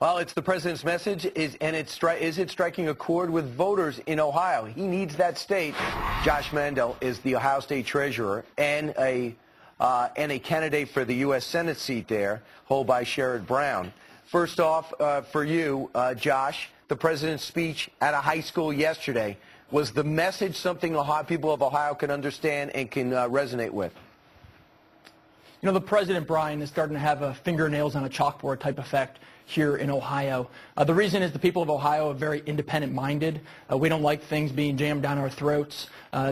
Well, it's the president's message, is it striking a chord with voters in Ohio? He needs that state. Josh Mandel is the Ohio State Treasurer and a candidate for the U.S. Senate seat there, held by Sherrod Brown. First off, for you, Josh, the president's speech at a high school yesterday, was the message something people of Ohio can understand and can resonate with? You know, the president, Brian, is starting to have a fingernails on a chalkboard type effect here in Ohio. The reason is the people of Ohio are very independent-minded. We don't like things being jammed down our throats.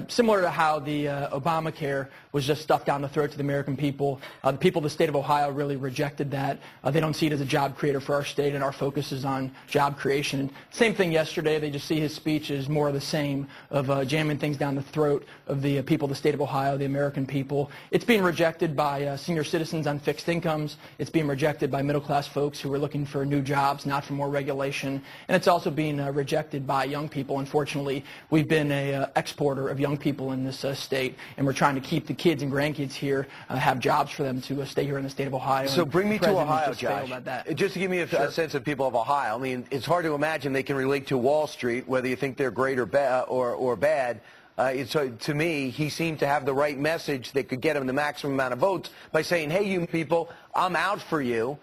Similar to how the Obamacare was just stuffed down the throats of the American people, the people of the state of Ohio really rejected that. They don't see it as a job creator for our state, and our focus is on job creation. Same thing yesterday. They just see his speech as more of the same, of jamming things down the throat of the people of the state of Ohio, the American people. It's being rejected by senior citizens on fixed incomes. It's being rejected by middle-class folks who are looking for new jobs, not for more regulation. And it's also being rejected by young people. Unfortunately, we've been an exporter of young people in this state, and we're trying to keep the kids and grandkids here, have jobs for them to stay here in the state of Ohio. So bring me to Ohio, Josh. Just to give me a sense of people of Ohio. I mean, it's hard to imagine they can relate to Wall Street, whether you think they're great or bad. To me, he seemed to have the right message that could get him the maximum amount of votes by saying, hey, you people, I'm out for you.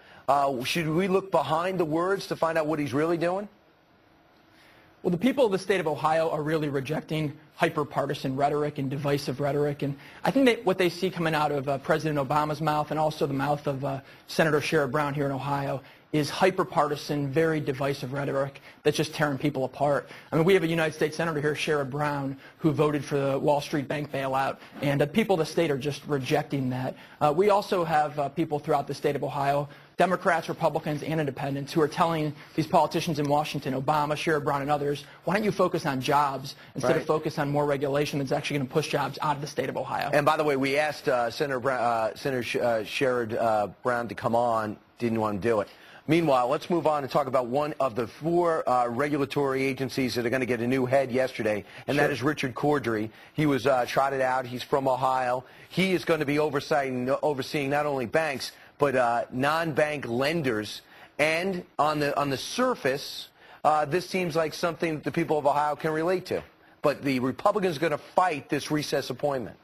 Should we look behind the words to find out what he's really doing? Well, the people of the state of Ohio are really rejecting hyper-partisan rhetoric and divisive rhetoric. And I think that what they see coming out of President Obama's mouth and also the mouth of Senator Sherrod Brown here in Ohio is hyper-partisan, very divisive rhetoric that's just tearing people apart. I mean, we have a United States Senator here, Sherrod Brown, who voted for the Wall Street bank bailout, and people of the state are just rejecting that. We also have people throughout the state of Ohio, Democrats, Republicans, and independents, who are telling these politicians in Washington, Obama, Sherrod Brown, and others, why don't you focus on jobs instead of focus on more regulation that's actually going to push jobs out of the state of Ohio? And by the way, we asked Senator Sherrod Brown to come on, didn't want to do it. Meanwhile, let's move on and talk about one of the four regulatory agencies that are going to get a new head yesterday, and that is Richard Cordray. He was trotted out. He's from Ohio. He is going to be overseeing not only banks, but non-bank lenders. And on the surface, this seems like something that the people of Ohio can relate to. But the Republicans are going to fight this recess appointment.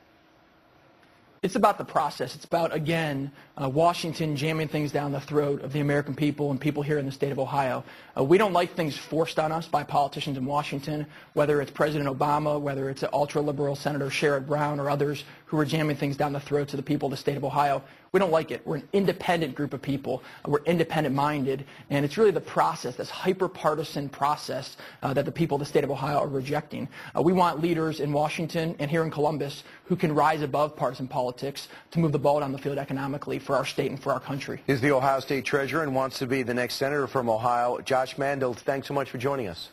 It's about the process. It's about, again, Washington jamming things down the throat of the American people and people here in the state of Ohio. We don't like things forced on us by politicians in Washington, whether it's President Obama, whether it's an ultra-liberal Senator Sherrod Brown or others who are jamming things down the throats of the people of the state of Ohio. We don't like it. We're an independent group of people. We're independent-minded, and it's really the process, this hyper-partisan process that the people of the state of Ohio are rejecting. We want leaders in Washington and here in Columbus who can rise above partisan politics to move the ball down the field economically for our state and for our country. He's the Ohio State Treasurer and wants to be the next senator from Ohio. Josh Mandel, thanks so much for joining us.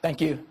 Thank you.